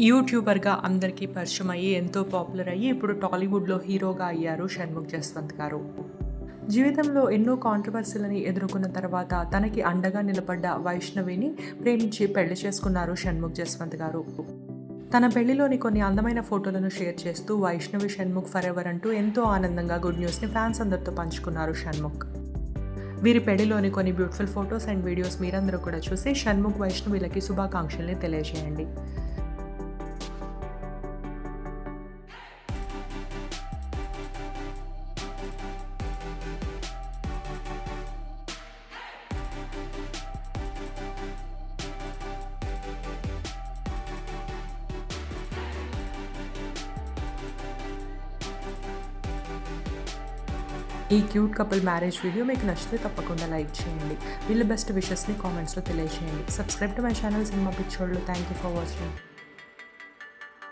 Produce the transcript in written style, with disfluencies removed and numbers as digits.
యూట్యూబర్‌గా అందరికీ పరిచయం అయ్యి, ఎంతో పాపులర్ అయ్యి, ఇప్పుడు టాలీవుడ్‌లో హీరోగా అయ్యారు షణ్ముఖ్ జస్వంత్ గారు. జీవితంలో ఎన్నో కాంట్రోవర్సీలని ఎదుర్కొన్న తర్వాత తనకి అండగా నిలబడ్డ వైష్ణవిని ప్రేమించి పెళ్లి చేసుకున్నారు షణ్ముఖ్ జస్వంత్ గారు. తన పెళ్లిలోని కొన్ని అందమైన ఫోటోలను షేర్ చేస్తూ వైష్ణవి షణ్ముఖ్ ఫరెవర్ అంటూ ఎంతో ఆనందంగా గుడ్ న్యూస్‌ని ఫ్యాన్స్ అందరితో పంచుకున్నారు షణ్ముఖ్. వీరి పెళ్లిలోని కొన్ని బ్యూటిఫుల్ ఫోటోస్ అండ్ వీడియోస్ మీరందరూ కూడా చూసి షణ్ముఖ్ వైష్ణవిలకి శుభాకాంక్షల్ని తెలియజేయండి. ఈ క్యూట్ కపుల్ మ్యారేజ్ వీడియో మీకు నచ్చితే తప్పకుండా లైక్ చేయండి. వీళ్ళ బెస్ట్ విషెస్ని కామెంట్స్లో తెలియజేయండి. Subscribe to my channel cinema పిచ్చోళ్ళు. Thank you for watching.